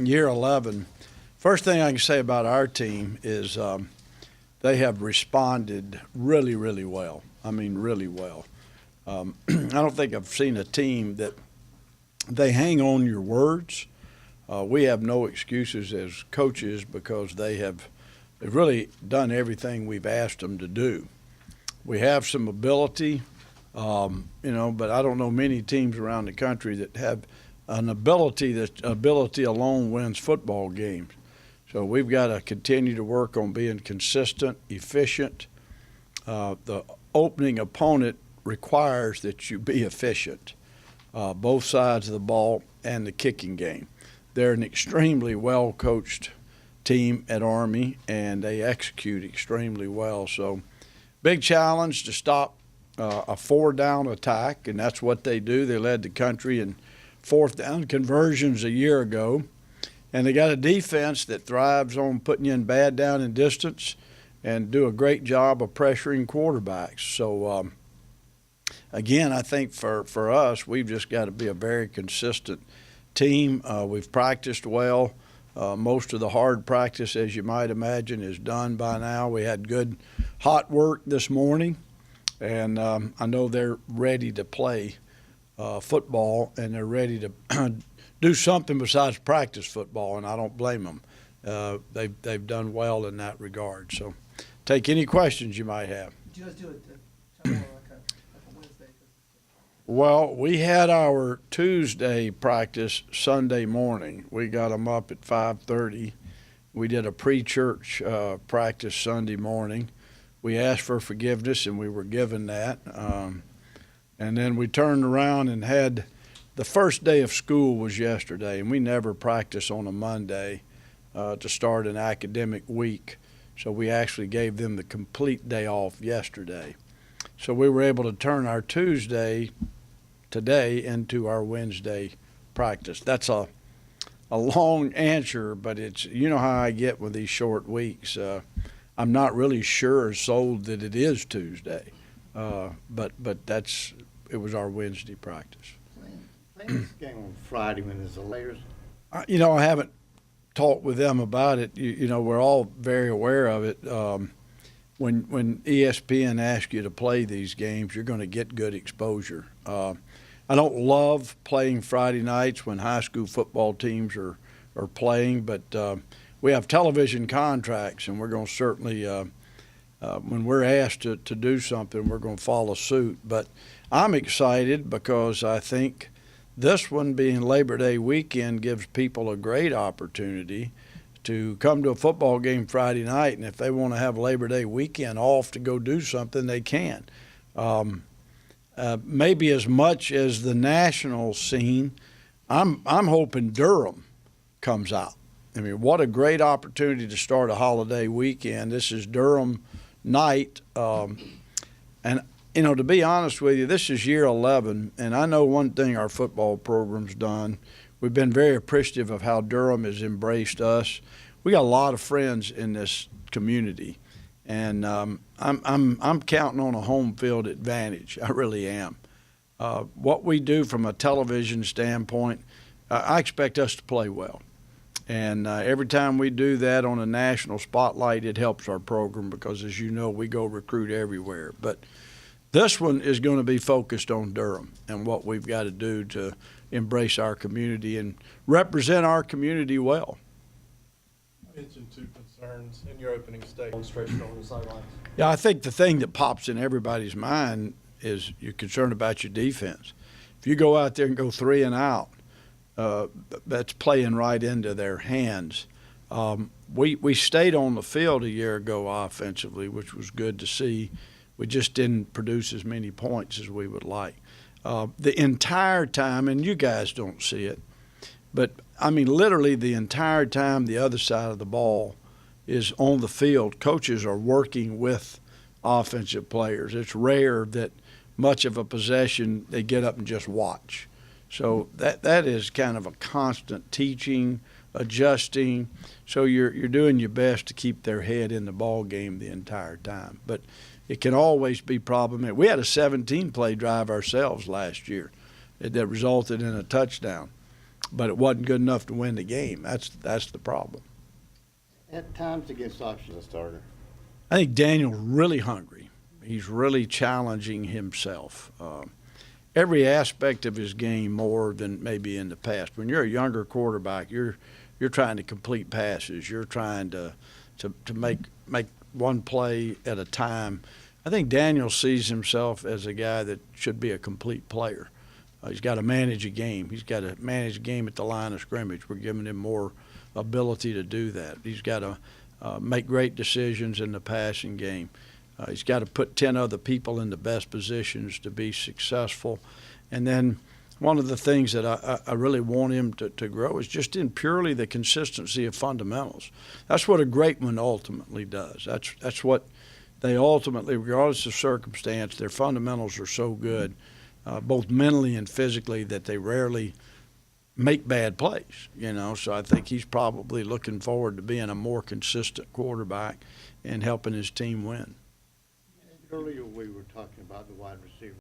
year 11. First thing I can say about our team is they have responded really, really well. I mean, really well. I don't think I've seen a team that they hang on your words. We have no excuses as coaches because they've really done everything we've asked them to do. We have some ability, but I don't know many teams around the country that have an ability that ability alone wins football games. So we've got to continue to work on being consistent, efficient. The opening opponent requires that you be efficient, both sides of the ball and the kicking game. They're an extremely well-coached team at Army, and they execute extremely well. So big challenge to stop a four-down attack, and that's what they do. They led the country in fourth down conversions a year ago, and they got a defense that thrives on putting you in bad down and distance and do a great job of pressuring quarterbacks. So, again, I think for us, we've just got to be a very consistent team. We've practiced well. Most of the hard practice, as you might imagine, is done by now. We had good hot work this morning, and I know they're ready to play football, and they're ready to do something besides practice football, and I don't blame them. They've done well in that regard. So take any questions you might have. Did you guys do it like a Wednesday? Well, we had our Tuesday practice Sunday morning. We got them up at 5:30. We did a pre-church practice Sunday morning. We asked for forgiveness, and we were given that. And then we turned around and had the first day of school was yesterday, and we never practice on a Monday to start an academic week. So we actually gave them the complete day off yesterday. So we were able to turn our Tuesday today into our Wednesday practice. That's a long answer, but it's, you know how I get with these short weeks. I'm not really sure or sold that it is Tuesday, but it was our Wednesday practice. Playing this game on Friday when there's the layers. I haven't talked with them about it. We're all very aware of it. When ESPN asks you to play these games, you're going to get good exposure. I don't love playing Friday nights when high school football teams are playing, but we have television contracts, and we're going to certainly, when we're asked to do something, we're going to follow suit. But I'm excited because I think this one being Labor Day weekend gives people a great opportunity to come to a football game Friday night, and if they want to have Labor Day weekend off to go do something, they can. Maybe as much as the national scene, I'm hoping Durham comes out. I mean, what a great opportunity to start a holiday weekend. This is Durham night, and to be honest with you, this is year 11, and I know one thing our football program's done. We've been very appreciative of how Durham has embraced us. We got a lot of friends in this community, and I'm counting on a home field advantage. I really am. What we do from a television standpoint, I expect us to play well. And every time we do that on a national spotlight, it helps our program because, as you know, we go recruit everywhere. But this one is going to be focused on Durham and what we've got to do to embrace our community and represent our community well. You mentioned two concerns in your opening statement. Stretched on the sidelines. Yeah, I think the thing that pops in everybody's mind is you're concerned about your defense. If you go out there and go 3 and out, that's playing right into their hands. We stayed on the field a year ago offensively, which was good to see. We just didn't produce as many points as we would like. The entire time, and you guys don't see it, but, I mean, literally the entire time the other side of the ball is on the field, coaches are working with offensive players. It's rare that much of a possession they get up and just watch. So that is kind of a constant teaching, adjusting. So you're doing your best to keep their head in the ball game the entire time. But it can always be problematic. We had a 17-play drive ourselves last year that resulted in a touchdown. but it wasn't good enough to win the game. That's the problem. At times against options, a starter. I think Daniel's really hungry. He's really challenging himself. Every aspect of his game more than maybe in the past. When you're a younger quarterback, you're trying to complete passes. You're trying to make one play at a time. I think Daniel sees himself as a guy that should be a complete player. He's got to manage a game. He's got to manage a game at the line of scrimmage. We're giving him more ability to do that. He's got to make great decisions in the passing game. He's got to put 10 other people in the best positions to be successful. And then one of the things that I really want him to grow is just in purely the consistency of fundamentals. That's what a great one ultimately does. That's what they ultimately, regardless of circumstance, their fundamentals are so good, both mentally and physically, that they rarely make bad plays, So I think he's probably looking forward to being a more consistent quarterback and helping his team win. Earlier we were talking about the wide receiver.